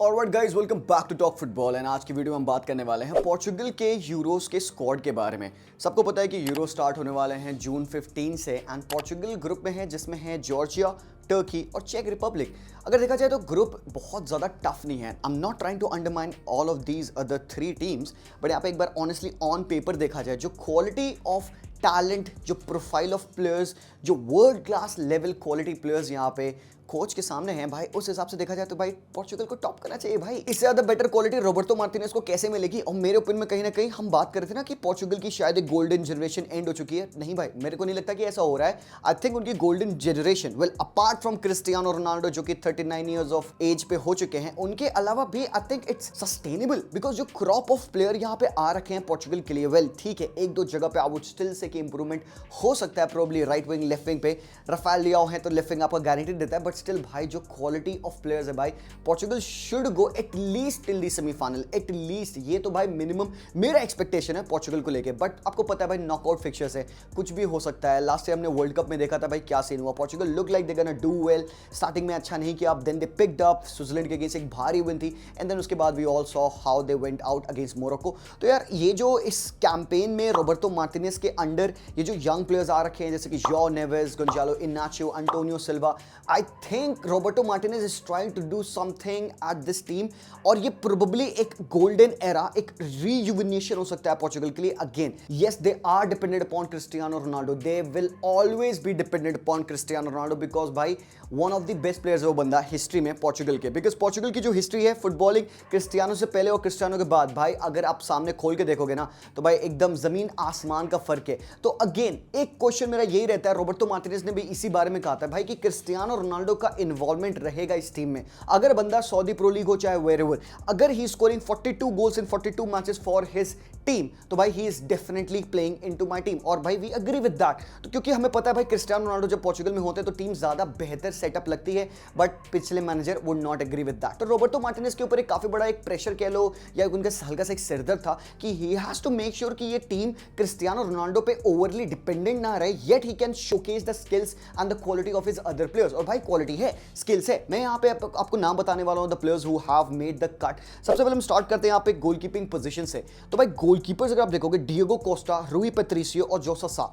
Alright guys, welcome back to talk football. And आज की video में हम बात करने वाले हैं पोर्चुगल के यूरोस के स्क्वाड के बारे में। सबको पता है कि यूरो स्टार्ट होने वाले हैं जून 15 से एंड पोर्चुगल ग्रुप में है जिसमें है जॉर्जिया, टर्की और चेक रिपब्लिक। अगर देखा जाए तो ग्रुप बहुत ज़्यादा टफ नहीं है। I am not trying to undermine all of these other 3 teams, but यहाँ पे एक बार ऑनेस्टली ऑन पेपर देखा जाए, जो क्वालिटी ऑफ टैलेंट, जो प्रोफाइल ऑफ प्लेयर्स, जो world class level quality players यहाँ पे कोच के सामने हैं भाई, उस हिसाब से देखा जाए तो भाई पोर्चुगल को टॉप करना चाहिए भाई। इससे ज्यादा बेटर क्वालिटी रॉबर्टो मार्टिनेज को कैसे मिलेगी? और मेरे ओपिनियन में कहीं ना कहीं हम बात कर रहे थे ना कि पोर्चुगल की शायद एक गोल्डन जनरेशन एंड हो चुकी है। नहीं भाई, मेरे को नहीं लगता कि ऐसा हो रहा है। आई थिंक उनकी golden generation apart from Cristiano Ronaldo जो कि 39 ईयर्स ऑफ एज पे हो चुके हैं, उनके अलावा भी I think it's sustainable because जो क्रॉप ऑफ प्लेयर यहाँ पे आ रखे हैं पोर्चुगल के लिए, ठीक है, एक दो जगह पे आप स्टिल से कि इंप्रूवमेंट हो सकता है, probably right wing left wing पे राफेल लियाओ है तो लेफ्ट विंग आपका गारंटी देता है, बट स्टिल भाई जो क्वालिटी ऑफ प्लेयर्स है भाई, Portugal should go at least till the semifinal, at least. ये तो भाई मिनिमम मेरा एक्सपेक्टेशन है पोर्चुगल को लेके। बट आपको पता है भाई नॉकआउट फिक्चर्स है, कुछ भी हो सकता है। लास्ट ईयर हमने वर्ल्ड कप में देखा था भाई क्या सीन हुआ। Portugal look like they gonna do well, starting में अच्छा नहीं किया, then they picked up, Switzerland के अगेंस्ट एक भारी विन थी, एंड देन उसके बाद we all saw how they went out against Morocco. तो यार ये जो इस कैंपेन में रॉबर्टो मार्टिनेज के अंडर ये जो यंग प्लेयर्स आ रखे हैं जैसे कि Joao Neves, Goncalo Inacio, Antonio Silva, I think Roberto Martinez is trying to do something at this team, और ये probably एक golden era, एक rejuvenation हो सकता है पोर्चुगल के लिए। Again, yes, they are dependent upon Cristiano Ronaldo. They will always be dependent upon Cristiano Ronaldo because भाई one of the best players है वो बंदा हिस्ट्री में पोर्चुगल के। बिकॉज पोर्चुगल की जो हिस्ट्री है फुटबॉलिंग, क्रिस्टियानो से पहले और क्रिस्टियानो के बाद भाई अगर आप सामने खोल के देखोगे ना तो भाई एकदम जमीन आसमान का फर्क है। तो अगेन एक क्वेश्चन मेरा यही रहता है, रॉबर्टो मार्टिनेज ने भी इसी बारे में कहा था भाई कि क्रिस्टियानो रोनाल्डो का इन्वॉल्वमेंट रहेगा इस टीम में। अगर बंदा सऊदी प्रो लीग हो चाहे वेयरएवर, अगर he scoring 42 goals in 42 matches for his team, तो भाई he is definitely playing into my team. और भाई वी एग्री विद दैट। तो क्योंकि हमें पता है भाई क्रिस्टियानो रोनाल्डो जब पोर्चुगल में होते हैं तो टीम ज्यादा बेहतर सेटअप लगती है, बट पिछले manager would not agree with that. तो रॉबर्टो मार्टिनेज के ऊपर एक काफी बड़ा एक प्रेशर कह लो या उनका हल्का सा एक सिरदर्द था कि he has to make sure कि ये टीम क्रिस्टियानो रोनाल्डो पे ओवरली डिपेंडेंट ना रहे, yet he can showcase the skills and the quality of his other players. और भाई क्वालिटी है, स्किल्स है। मैं यहाँ पे आपको नाम बताने वाला हूँ the players who have made the cut. सबसे पहले हम स्टार्ट करते हैं यहाँ पे गोलकीपिंग पोजीशन से। तो भाई गोलकीपर्स अगर आप देखोगे डिएगो कोस्टा, रूई पेट्रिसियो और जोसा सा।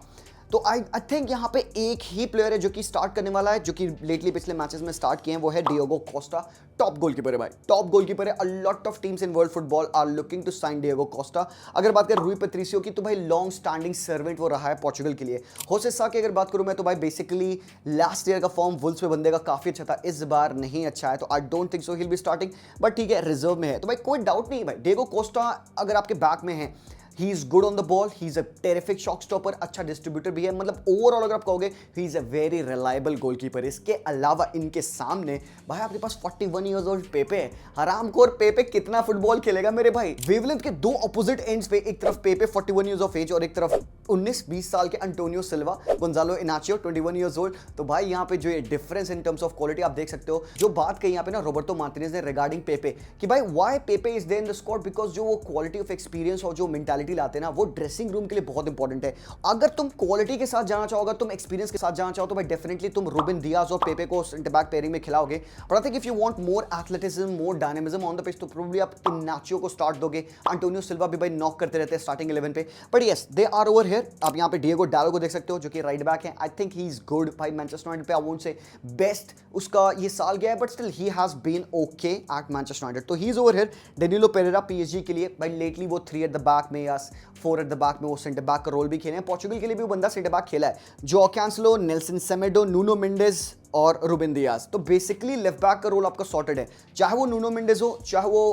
तो आई थिंक यहाँ पे एक ही प्लेयर है जो कि स्टार्ट करने वाला है, जो कि लेटली पिछले मैचेस में स्टार्ट किए हैं, वो है डिएगो कोस्टा। टॉप गोलकीपर है भाई, टॉप गोलकीपर है। A lot of teams in world football are looking to sign Diego Costa. अगर बात करें रूई पेट्रिसियो की तो भाई लॉन्ग स्टैंडिंग सर्वेंट वो रहा है पोर्चुगल के लिए। होसे सा की अगर बात करूं मैं तो भाई बेसिकली लास्ट ईयर का फॉर्म वुल्व्स पे बंदे का काफी अच्छा था, इस बार नहीं अच्छा है, तो I don't think so he will be starting, but ठीक है रिजर्व में है। तो भाई कोई डाउट नहीं है भाई, डिएगो कोस्टा अगर आपके बैक में है, he is good on the ball, he is a terrific shot stopper, अच्छा डिस्ट्रीब्यूटर भी है। मतलब ओवरऑल अगर आप कहोगे ही is a very reliable goalkeeper. इसके अलावा इनके सामने भाई आपके पास 41 इयर्स ओल्ड पेपे है। हरामखोर पेपे कितना फुटबॉल खेलेगा मेरे भाई। वेवलेंथ के दो ऑपोजिट एंड्स पे, एक तरफ पेपे 41 इयर्स ऑफ एज और एक तरफ 19-20 साल के अंटोनियो सिल्वा, गोंजालो इनाचियो 21 इयर्स ओल्ड। तो भाई यहाँ पे जो ये difference in terms of quality आप देख सकते हो। जो बात कही यहाँ पे ना रॉबर्टो मार्टिनेज ने रिगार्डिंग पेपे कि भाई why Pepe is there in the squad, because जो वो क्वालिटी ऑफ एक्सपीरियंस और जो मेंटालिटी लाते हैं ना वो ड्रेसिंग रूम के लिए बहुत इंपॉर्टेंट है। अगर तुम क्वालिटी के साथ जाना चाहोगे, तुम एक्सपीरियंस के साथ जाना चाहो तो भाई डेफिनेटली तुम रूबेन डियाज और पेपे को सेंटर बैक पेयरिंग में खिलाओगे। But I think if you want more athleticism, more dynamism on the pitch तो प्रोबब्ली आप इनाचियो को स्टार्ट दोगे। अंटोनियो सिल्वा भी भाई नॉक करते रहते हैं स्टार्टिंग 11 पे, but yes they are over here. आप यहाँ पे डिएगो डालो को देख सकते हो जो कि राइट बैक है। आई थिंक ही इज गुड भाई। मैनचेस्टर यूनाइटेड पे आई वोंट से बेस्ट उसका ये साल गया है, but still he has been okay at Manchester United. तो he is over here. Danilo Pereira PSG के लिए भाई लेटली वो 3 एट द बैक में या 4 एट द बैक में वो सेंटर बैक का रोल भी खेले हैं। पोर्चुगल के लिए भी वो बंदा सेंटर बैक खेला है। जो कैंसलो, नेल्सन सेमेडो, नूनो मेंडेज और रूबेन डियाज। तो बेसिकली लेफ्ट बैक का रोल आपका सॉर्टेड है, चाहे वो नूनो मेंडेज हो चाहे वो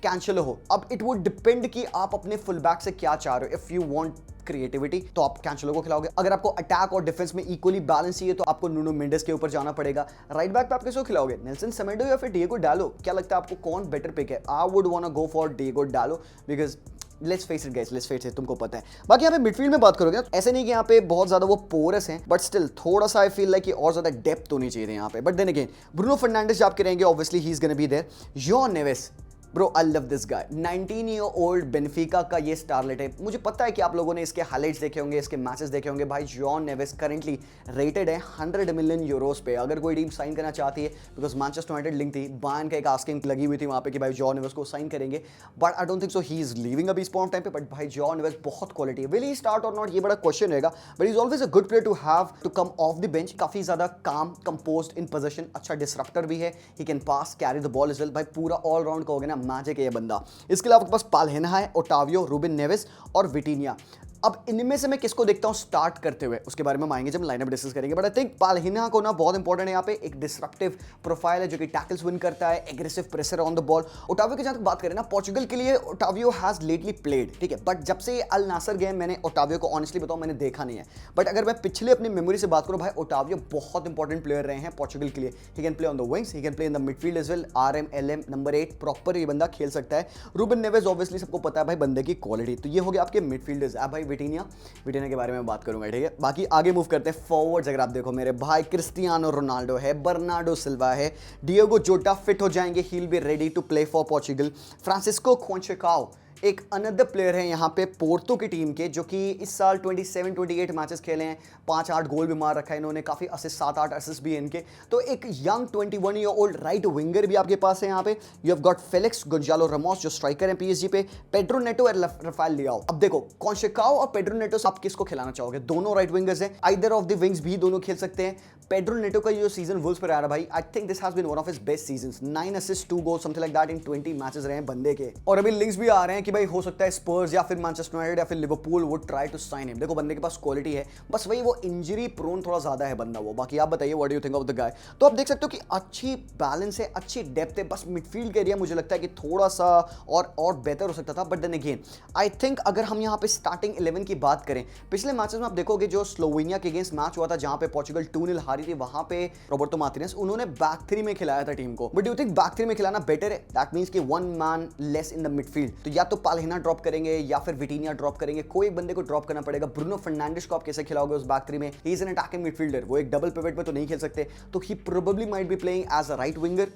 कैंसलो हो। अब इट वुड डिपेंड कि आप अपने फुल बैक से क्या चाह रहे हो। इफ यू वांट क्रिएटिविटी तो आप कैंसलो को खिलाओगे, अगर आपको अटैक और डिफेंस में इक्वली बैलेंस चाहिए तो आपको नूनो मेंडेस के ऊपर जाना पड़ेगा। राइट बैक पे आप किसको खिलाओगे, नेल्सन सेमेडो या फिर डिएगो डालो? क्या लगता है आपको कौन बेटर पिक है? I would want to go for Diego Dalot because let's face it guys, let's face it, तुमको पता है। बाकी यहाँ पे मिडफील्ड में बात करोगे ऐसे नहीं कि यहाँ पे बहुत ज्यादा वो पोरस हैं, बट स्टिल थोड़ा सा आई फील लाइक कि और ज्यादा डेप्थ होनी चाहिए यहाँ पे। But then again Bruno Fernandes आपके रहेंगे, obviously he is gonna be there. Joao Neves bro I love this guy. 19 year old Benfica का ये स्टारलेट है। मुझे पता है कि आप लोगों ने इसके हाइलाइट्स देखे होंगे, इसके मैचेस देखे होंगे। भाई जॉन नेवेस करंटली रेटेड है 100 मिलियन यूरोस पे। अगर कोई टीम साइन करना चाहती है, बिकॉज मैनचेस्टर यूनाइटेड लिंक थी, बायर्न का एक आस्किंग लगी हुई थी वहाँ पे कि भाई जॉन नेवेस को साइन करेंगे, but I don't think so he is leaving अभी इस पॉइंट टाइम पे। बट भाई जॉन नेवेस बहुत क्वालिटी है। विल ही स्टार्ट और नॉट, ये बड़ा क्वेश्चन रहेगा, but is always a good player to have to come off the bench. काफी ज्यादा काम, कंपोज्ड इन पोजीशन, अच्छा डिसरप्टर भी है, he can pass, carry the ball as well. भाई पूरा ऑल राउंड कहोगे ना, मैजिक है ये बंदा। इसके अलावा आपके पास पाल्हेना है, ओटावियो, रूबिन नेवेस और विटीनिया। अब इनमें से मैं किसको देखता हूं स्टार्ट करते हुए, उसके बारे में हम आएंगे जब लाइनअप डिस्कस करेंगे। बट आई थिंक पाल्हिना को ना बहुत इंपॉर्टेंट है यहाँ पे। एक डिसरप्टिव प्रोफाइल है जो कि टैकल्स विन करता है, aggressive pressure on the ball. Ottavio की जहां तक बात करें ना, पोर्चुगल के लिए ओटावियो हैज लेटली प्लेड, ठीक है, बट जब से अल नासर गए मैंने ओटावियो को ऑनेस्टली बताऊं मैंने देखा नहीं है। बट अगर मैं पिछले अपनी मेमोरी से बात करूं, भाई ओटावियो बहुत इंपॉर्टेंट प्लेयर रहे हैं पोर्चुगल के लिए। He can play on the wings, he can play in the midfield as well, RM LM number 8 proper ये बंदा खेल सकता है। रूबन नेवेस ऑब्वियसली सबको पता है भाई बंदे की क्वालिटी। तो ये हो गया आपके मिडफील्डर्स। अब भाई विटीनिया के बारे में बात करूंगा, ठीक है। बाकी आगे मूव करते हैं फॉरवर्ड्स। अगर आप देखो मेरे भाई, क्रिस्टियानो रोनाल्डो है, बर्नार्डो सिल्वा है, डिएगो जोटा फिट हो जाएंगे, he will be ready to play for Portugal. Francisco Conceicao एक अनदर प्लेयर है यहाँ पे पोर्तो की टीम के, जो कि इस साल 27-28 मैचेस खेले हैं, 5-8 गोल भी मार रखा है इन्होंने, काफी असिस्ट, 7-8 असिस्ट भी है इनके। तो एक young 21 year old right winger भी आपके पास है यहाँ पे। You have got Felix Gonzalo Ramos जो स्ट्राइकर है पीएसजी पे, पेड्रो नेटो और राफेल लियाओ। अब देखो कॉन्सेकाओ और पेड्रो नेटो आप किसको खिलाना चाहोगे? दोनों राइट विंगर्स हैं, आइदर ऑफ द विंग्स भी दोनों खेल सकते हैं। पेड्रो नेटो का जो सीजन वुल्व्स पर आ रहा है भाई, I think this has been one of his best seasons. 9 assist 2 goal something like that in 20 matches रहे हैं बंदे के। और अभी लिंक्स भी आ रहे हैं कि भाई हो सकता है स्पर्स या फिर मैनचेस्टर यूनाइटेड या फिर Liverpool would try to sign him. देखो बंदे के पास क्वालिटी है, बस वही वो इंजरी प्रोन थोड़ा ज्यादा है बंदा वो। बाकी आप बताइए what do you think of the guy? तो आप देख सकते हो कि अच्छी बैलेंस है, अच्छी डेप्थ है, बस मिडफील्ड के एरिया मुझे लगता है कि थोड़ा सा और बेहतर हो सकता था। But then again I think अगर हम यहाँ पे स्टार्टिंग 11 की बात करें, पिछले मैचेस में आप देखोगे जो स्लोवेनिया के अगेंस्ट मैच हुआ था जहां पे पोर्चुगल 2-0 हारी थी, वहां पे रॉबर्टो मार्टिनेज उन्होंने बैक 3 में खिलाया था टीम को। बट यू थिंक बैक 3 में खिलाना बेटर है? दैट मींस कि one man less in the midfield. तो या तो पाल्हिना ड्रॉप करेंगे या फिर विटीनिया ड्रॉप करेंगे, कोई एक बंदे को ड्रॉप करना पड़ेगा। ब्रूनो फर्नांडिस को आप कैसे खिलाओगे उस बैक 3 में? He is an attacking midfielder, वो एक डबल पिवट में तो नहीं खेल सकते। तो he probably might be playing as a right winger.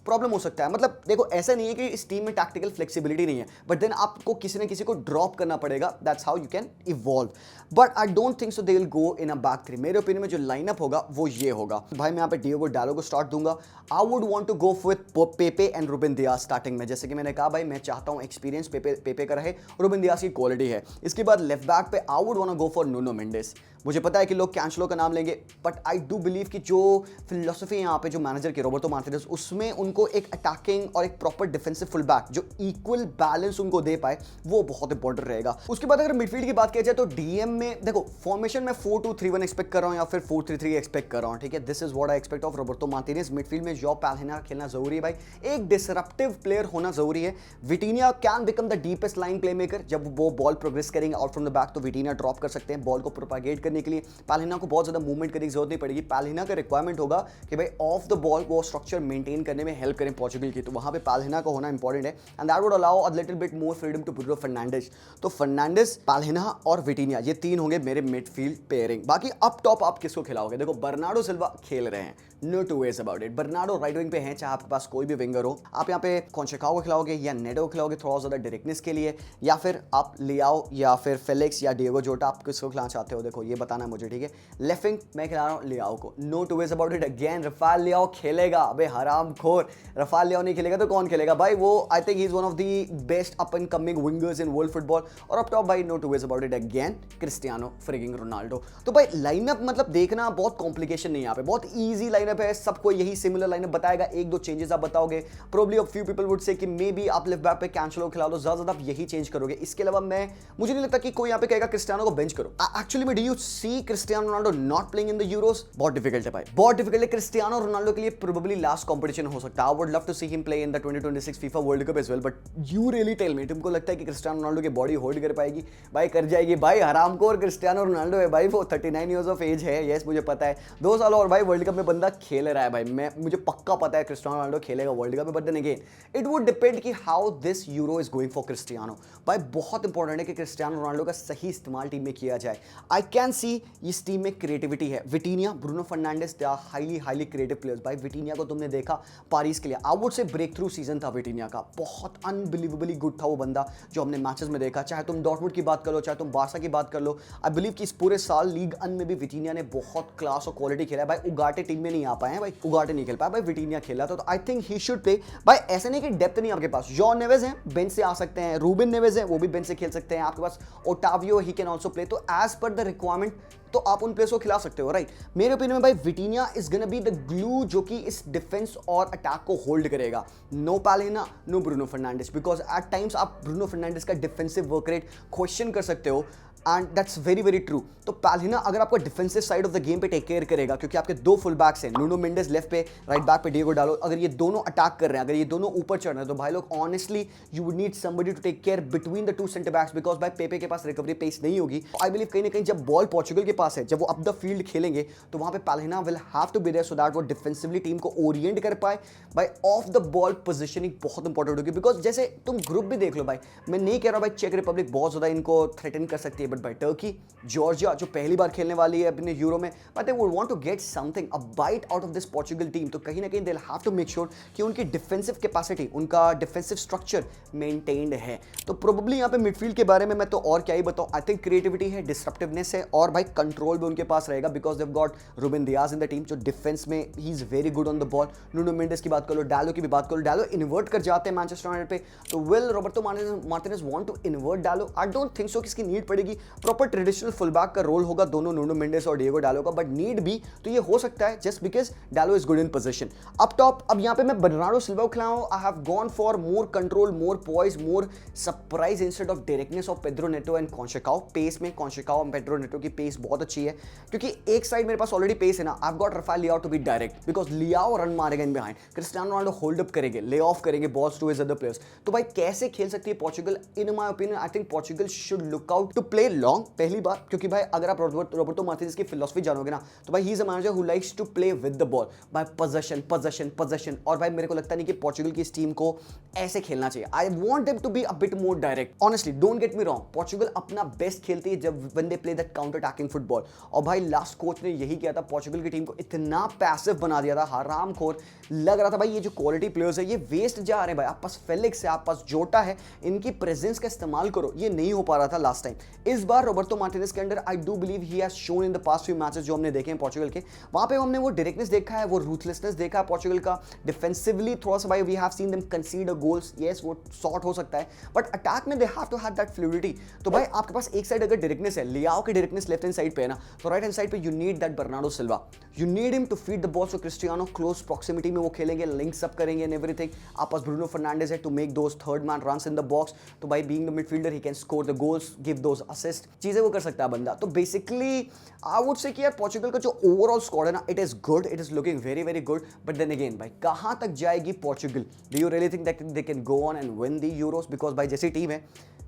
Problem हो सकता है, मतलब देखो ऐसा नहीं है कि इस टीम में टैक्टिकल फ्लेक्सिबिलिटी नहीं है, बट देन आपको किसी न किसी को ड्रॉप करना पड़ेगा। That's how you can evolve. But I don't think so they will go in a back 3। मेरे ओपिनियन में जो लाइनअप होगा वो ये होगा। भाई मैं यहाँ पे डिएगो डालो को स्टार्ट दूंगा। I would want to go with Pepe and Ruben Dias starting में। जैसे कि मैंने कहा भाई मैं चाहता हूँ एक्सपीरियंस पेपे का रहे, रूबेन दियास की क्वालिटी है। इसके बाद लेफ्ट बैक पे I would want to go for Nuno Mendes. मुझे पता है कि लोग कैंसलो का नाम लेंगे, बट आई डू बिलीव कि जो फिलोसफी है यहाँ पे जो मैनेजर की रॉबर्टो मार्टिनेज, उसमें उनको एक अटैकिंग और एक प्रॉपर डिफेंसिव फुल बैक जो इक्वल बैलेंस उनको दे पाए, वो बहुत इंपॉर्टेंट रहेगा। उसके बाद अगर मिडफील्ड की बात किया जाए तो डीएम में देखो फॉर्मेशन में 4-2-3-1 एक्सपेक्ट कर रहा हूँ या फिर 4-3-3 एक्सपेक्ट कर रहा हूँ, ठीक है। This is what I expect of Roberto Martinez. Midfield में जॉ पाल्हिना खेलना जरूरी है भाई, एक डिसरप्टिव प्लेयर होना जरूरी है। विटीनिया can become the deepest line play maker. जब वो बॉल प्रोग्रेस करेंगे आउट फ्रॉम द बैक तो विटीनिया ड्रॉप कर सकते हैं बॉल को प्रोपागेट करने के लिए। पाल्हिना को बहुत ज्यादा मूवमेंट करने की जरूरत नहीं पड़ेगी। पाल्हिना का रिक्वायरमेंट होगा कि भाई ऑफ द बॉल वो स्ट्रक्चर मेंटेन करने में हेल्प करें पोर्चुगल की, तो वहां पे पाल्हिना का होना इंपॉर्टेंट है and that would allow a little bit more freedom to Bruno Fernandes. तो फर्नांडिस, पाल्हिना और विटीनिया ये तीन होंगे मेरे मिडफील्ड पेयरिंग। बाकी अप टॉप आप किसको खिलाओगे? देखो बर्नार्डो सिल्वा खेल रहे हैं, no two ways about it. Bernardo right wing पे हैं, चाहे आपके पास कोई भी विंगर हो। आप यहाँ पे कॉन्सेकाओ को खिलाओगे या नेटो को खिलाओगे थोड़ा ज्यादा डायरेक्टनेस के लिए, या फिर आप लियाओ या फिर फेलिक्स या डिएगो जोटा, आप किसको खिलाना चाहते हो? देखो ये बताना है मुझे, ठीक है। लेफ्ट विंग मैं खिला रहा हूँ लियाओ को, no two ways about it. Again Rafael Leao खेलेगा, अबे हराम खोर, राफेल लियाओ नहीं खेलेगा तो कौन खेलेगा भाई? वो I think he is one of the best up and coming wingers in world football. और अप टॉप भाई no two ways about it again Cristiano frigging Ronaldo. तो भाई लाइनअप मतलब देखना बहुत कॉम्प्लिकेशन नहीं है यहाँ पे, बहुत ईजी लाइनअप है, सबको यही सिमिलर लाइनअप बताएगा। एक दो चेंजेस आप बताओगे, probably a few people would say कि मे बी आप लेफ्ट बैक पे कैंसलो खिला दो, ज्यादा आप यही चेंज करोगे। इसके अलावा मुझे नहीं लगता कि कोई यहाँ पे कहेगा क्रिस्टियानो को बेंच करो। एक्चुअली में do you see Cristiano Ronaldo not playing in the Euros? बहुत डिफिकल्ट है भाई, बहुत डिफिकल्ट है। क्रिस्टियानो रोनाल्डो के लिए प्रोबब्ली लास्ट कंपटीशन हो सकता है। I would love to see him play in the 2026 FIFA world cup as well, but you really tell me, तुमको लगता है कि क्रिस्टियानो रोनाल्डो की बॉडी होल्ड कर पाएगी? भाई कर जाएगी भाई, हरामखोर क्रिस्टियानो रोनाल्डो है भाई, वो 39 ईयर्स ऑफ एज है। यस मुझे पता है, 2 साल और भाई वर्ल्ड कप में बंदा खेल रहा है भाई, मुझे पक्का पता है क्रिस्टियानो रोनाल्डो खेलेगा वर्ल्ड कप में, but then again it would depend कि how this Euro is going for Cristiano. भाई बहुत इंपॉर्टेंट है कि क्रिस्टियानो रोनाल्डो का सही इस्तेमाल टीम में किया जाए। आई कैन सी इस टीम में क्रिएटिविटी है। Vitinha, Bruno Fernandes, they are highly creative players. भाई विटीनिया को तुमने देखा पारिस के लिए, I would say breakthrough season था विटीनिया का, बहुत अनबिलीवेबली गुड था वो बंदा जो हमने मैचेस में देखा। चाहे तुम डॉर्टमुंड की बात कर लो, चाहे तुम बार्सा की बात कर लो, आई बिलीव कि इस पूरे साल लीग अन में भी विटीनिया ने बहुत क्लास और क्वालिटी खेला है। भाई उगाटे टीम में नहीं आ पाए हैं, भाई उगाटे नहीं खेल पाए, भाई विटीनिया खेला तो आई थिंक ही शुड प्ले। भाई ऐसे नहीं कि डेप्थ नहीं आपके पास, जॉन नेवेज हैं बेंच से आ सकते हैं, रूबिन नेवेज हैं वो भी बेंच से खेल सकते हैं, आपके पास Otavio he can also play. तो एज पर द रिक्वायरमेंट तो आप उन प्लेयर्स को खिला सकते हो, राइट। मेरे ओपिनियन में भाई Vitinha is gonna be the glue जो कि इस डिफेंस और अटैक को होल्ड करेगा। No Palhinha, no Bruno Fernandes, because at times आप ब्रूनो फर्नांडिस का डिफेंसिव वर्क रेट क्वेश्चन कर सकते हो, एंड दैट्स वेरी ट्रू। तो पैलिना अगर आपको defensive side of the game पे टेक केयर करेगा, क्योंकि आपके दो फुल बैक्स हैं, नुनो मेंडेस लेफ्ट पे, राइट बैक पे डिएगो डालो, अगर ये दोनों अटैक कर रहे हैं, अगर ये दोनों ऊपर चढ़ रहे हैं, तो भाई लोग honestly you would need somebody to take care between the two centre backs, because भाई पेपे के पास रिकवरी पेस नहीं होगी। आई बिलीव कहीं ना कहीं जब बॉल पोर्चुगल के पास है, जब वो अप द फील्ड खेलेंगे, तो वहां पे Palhinha will have to be there so that वो डिफेंसिवली टीम को ओरिएंट कर पाए। भाई ऑफ द बॉल पोजिशनिंग बहुत इंपॉर्टेंट होगी, बिकॉज जैसे तुम ग्रुप भी देख लो भाई, मैं नहीं कह रहा भाई चेक रिपब्लिक बहुत ज्यादा इनको थ्रेटन कर सकती है, बट भाई टर्की, जॉर्जिया जो पहली बार खेलने वाली है अपने यूरो में, but they would want to get something a bite out of this Portugal team. तो कहीं ना कहीं they will have to make sure कि उनकी डिफेंसिव कैपेसिटी, उनका डिफेंसिव स्ट्रक्चर मेंटेन्ड है। तो प्रोबेबली यहाँ पे मिडफील्ड के बारे में मैं तो और क्या ही बताऊं, आई थिंक क्रिएटिविटी है, डिस्ट्रप्टिवनेस है, और भाई कंट्रोल भी उनके पास रहेगा, because they have got Ruben Dias in the team जो डिफेंस में he is very good on the ball. Nuno Mendes की बात कर लो, डालो की भी बात कर लो, डालो इन्वर्ट कर जाते हैं मैनचेस्टर यूनाइटेड पे, तो will Roberto Martinez want to invert डालो? आई डोंट थिंक सो कि इसकी नीड पड़ेगी। प्रॉपर ट्रेडिशनल फुलबैक का रोल होगा दोनों नुनो मेंडेस और डिएगो डालो का, बट नीड भी तो ये हो सकता है just because Dalot is good in position. Up top अब यहाँ पे मैं बर्नार्डो सिल्वा को खिलाऊं, I have gone for more control, more poise, more surprise instead of directness of Pedro Neto and Conceicao. Pace में कॉन्सेकाओ और Pedro Neto की pace बहुत अच्छी है, क्योंकि एक साइड मेरे पास ऑलरेडी पेस है ना, I have got Rafael Leao to be direct, because Leao run मारेगा in behind, Cristiano Ronaldo hold up करेंगे, ले ऑफ करेंगे balls to his other players. तो भाई कैसे खेल सकती है Portugal? In my opinion I think Portugal should look out to play long, पहली बार, क्योंकि भाई अगर आप रॉबर्टो मार्टिनेज की फिलॉसफी जानोगे ना, तो भाई he is a manager who likes to play with the ball, भाई पोजेशन। और भाई मेरे को लगता नहीं कि पोर्चुगल की इस टीम को ऐसे खेलना चाहिए। I want them to be a bit more direct. Honestly don't get me wrong, Portugal अपना बेस्ट खेलती है जब when they play that counter attacking football, और भाई लास्ट कोच ने यही किया था, पोर्चुगल की टीम को इतना पैसिव बना दिया था, हरामखोर लग रहा था भाई ये जो क्वालिटी प्लेयर्स है ये वेस्ट जा रहे हैं। भाई आप पास फेलिक्स है, आप पास जोटा है, इनकी प्रेजेंस का इस्तेमाल करो, ये नहीं हो पा रहा था लास्ट टाइम। इस बार रॉबर्टो मार्टिनेज के under I do believe he has shown in the past few matches जो हमने देखे हैं पोर्चुगल के, वहां पे हमने वो डायरेक्टनेस देखा है, वो रूथलेसनेस देखा है पोर्चुगल का। डिफेंसिवली थोड़ा सा भाई we have seen them concede a goals, yes वो शॉर्ट हो सकता है, बट अटैक में they have to have that fluidity. तो भाई आपके पास एक साइड अगर डायरेक्टनेस है, लियाओ की डायरेक्टनेस लेफ्ट हैंड साइड पे है ना, तो राइट हैंड साइड पे you need that Bernardo Silva, you need him to feed the ball. So Cristiano close proximity में वो खेलेंगे, लिंक्स अप करेंगे एंड एवरीथिंग। आप पास ब्रूनो फर्नांडिस है to make those third man runs in the box, तो भाई being the midfielder he can score the goals, give those assist, चीजें वो कर सकता है बंदा। तो बेसिकली आई वुड से कि यार पोर्चुगल का जो ओवरऑल स्क्वाड है ना, it is good, it is looking very good, but then again भाई कहां तक जाएगी Portugal? Do you really think that they can go on and win the Euros? Because भाई जैसी टीम है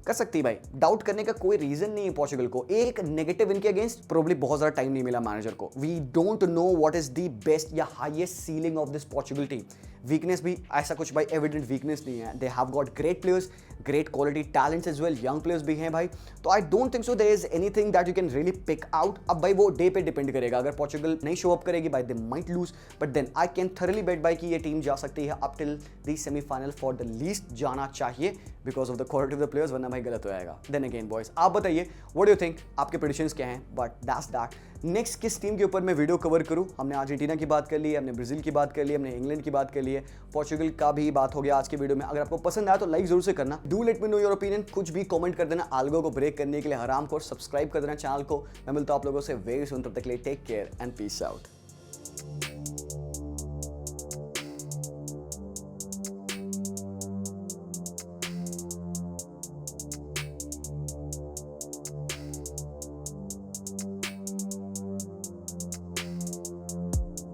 कर सकती है भाई, डाउट करने का कोई रीजन नहीं है पोर्चुगल को। एक नेगेटिव इनके अगेंस्ट प्रोबब्ली बहुत ज्यादा टाइम नहीं मिला मैनेजर को। We don't know what is the best या highest ceiling of this Portugal team. Weakness भी ऐसा कुछ भाई एविडेंट वीकनेस नहीं है, they have got great players, great quality talents as well, young players भी हैं भाई। तो I don't think so there is anything that you can really pick out. अब भाई वो डे पे डिपेंड करेगा, अगर पोर्चुगल नहीं शो अप करेगी भाई they might lose, but then I can thoroughly bet भाई कि ये टीम जा सकती है up till the semifinal for the least जाना चाहिए because of the quality of the players, वरना भाई गलत हो जाएगा। देन अगेन बॉयज आप बताइए व्हाट डू यू थिंक, आपके प्रेडिक्शंस क्या हैं? But that's that. नेक्स्ट किस टीम के ऊपर मैं वीडियो कवर करूं? हमने अर्जेंटीना की बात कर ली है, हमने ब्राजील की बात कर ली है, हमने इंग्लैंड की बात कर ली है, पोर्चुगल का भी बात हो गया आज के वीडियो में। अगर आपको पसंद आया तो लाइक जरूर से करना, do let me know your opinion, कुछ भी कमेंट कर देना आल्गो को ब्रेक करने के लिए, हराम को सब्सक्राइब कर देना चैनल को। मैं मिलता हूं आप लोगों से वेरी सून, तब तक के लिए take care and peace out.